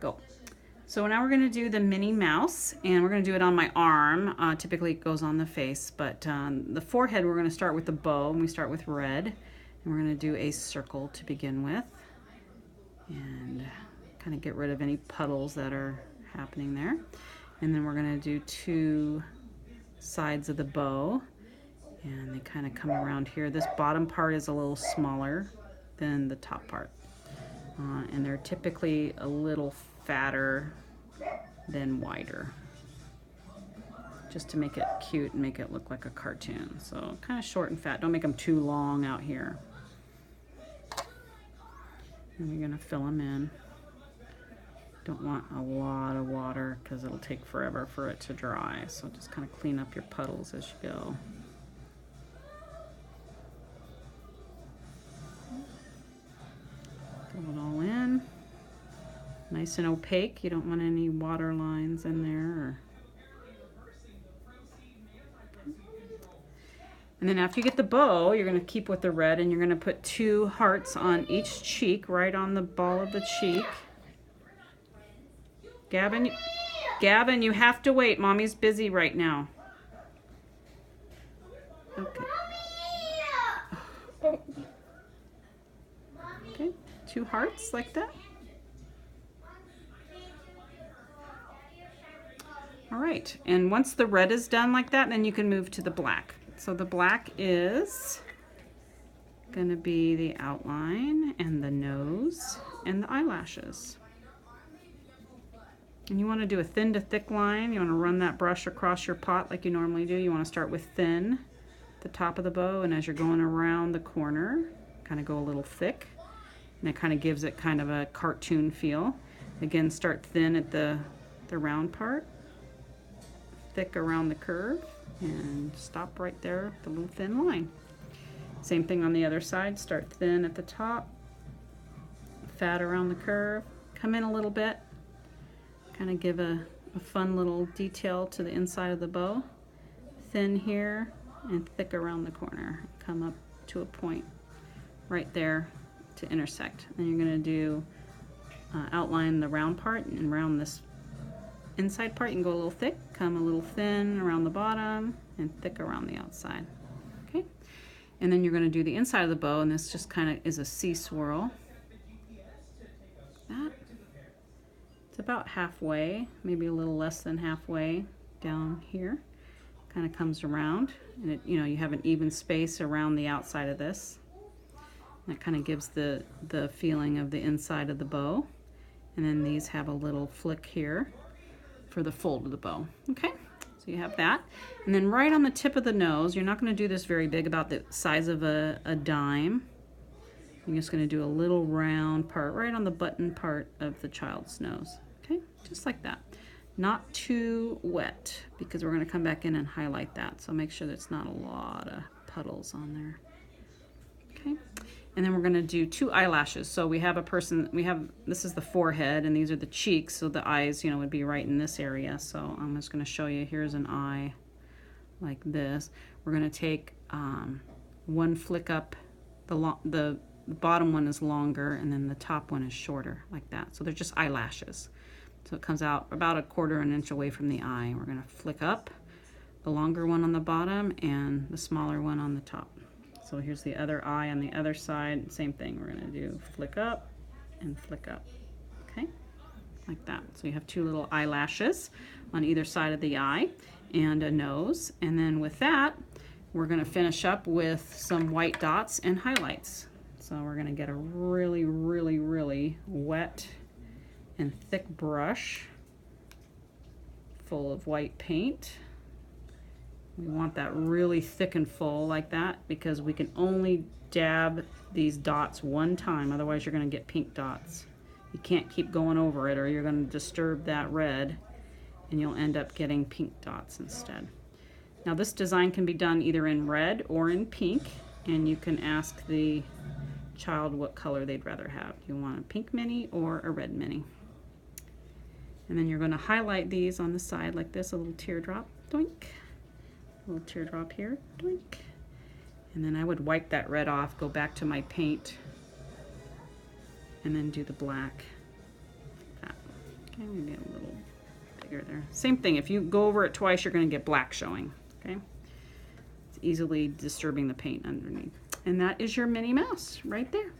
Go. So now we're going to do the Minnie Mouse, and we're going to do it on my arm. Typically it goes on the face, but the forehead we're going to start with the bow, and we start with red. And we're going to do a circle to begin with. And kind of get rid of any puddles that are happening there. And then we're going to do two sides of the bow. And they kind of come around here. This bottom part is a little smaller than the top part. And they're typically a little fatter than wider, just to make it cute and make it look like a cartoon. So kind of short and fat. Don't make them too long out here. And we're going to fill them in. Don't want a lot of water because it'll take forever for it to dry. So just kind of clean up your puddles as you go. Fill it all in. Nice and opaque. You don't want any water lines in there. And then after you get the bow, you're going to keep with the red, and you're going to put two hearts on each cheek, right on the ball of the cheek. Gavin, you have to wait. Mommy's busy right now. Okay. Okay, two hearts like that. All right, and once the red is done like that, then you can move to the black. So the black is going to be the outline and the nose and the eyelashes. And you want to do a thin to thick line. You want to run that brush across your pot like you normally do. You want to start with thin at the top of the bow, and as you're going around the corner, kind of go a little thick. And it kind of gives it kind of a cartoon feel. Again, start thin at the round part, thick around the curve, and stop right there at the little thin line. Same thing on the other side. Start thin at the top, fat around the curve, come in a little bit, kind of give a fun little detail to the inside of the bow. Thin here and thick around the corner. Come up to a point right there to intersect. Then you're going to do outline the round part, and round this inside part you can go a little thick, come a little thin around the bottom, and thick around the outside. Okay, and then you're going to do the inside of the bow, and this just kind of is a C swirl. That it's about halfway, maybe a little less than halfway down here. Kind of comes around, and it, you have an even space around the outside of this. That kind of gives the feeling of the inside of the bow. And then these have a little flick here for the fold of the bow. Okay, so you have that. And then right on the tip of the nose, you're not going to do this very big, about the size of a dime. You're just going to do a little round part right on the button part of the child's nose. Okay, just like that. Not too wet, because we're going to come back in and highlight that. So make sure there's not a lot of puddles on there. Okay. And then we're going to do two eyelashes. So we have a person, this is the forehead, and these are the cheeks, so the eyes, would be right in this area. So I'm just going to show you, here's an eye like this. We're going to take one flick up, the bottom one is longer, and then the top one is shorter, like that. So they're just eyelashes. So it comes out about 1/4 inch away from the eye. We're going to flick up the longer one on the bottom and the smaller one on the top. So here's the other eye on the other side. Same thing. We're going to do flick up and flick up. Okay, like that. So you have two little eyelashes on either side of the eye and a nose. And then with that, we're going to finish up with some white dots and highlights. So we're going to get a really, really, really wet and thick brush full of white paint. We want that really thick and full like that, because we can only dab these dots one time, otherwise you're going to get pink dots. You can't keep going over it, or you're going to disturb that red and you'll end up getting pink dots instead. Now this design can be done either in red or in pink, and you can ask the child what color they'd rather have. Do you want a pink Minnie or a red Minnie? And then you're going to highlight these on the side like this, a little teardrop, doink. A little teardrop here, doink. And then I would wipe that red off, go back to my paint, and then do the black. Like that. Okay, maybe a little bigger there. Same thing, if you go over it twice, you're going to get black showing. Okay, it's easily disturbing the paint underneath. And that is your Minnie Mouse right there.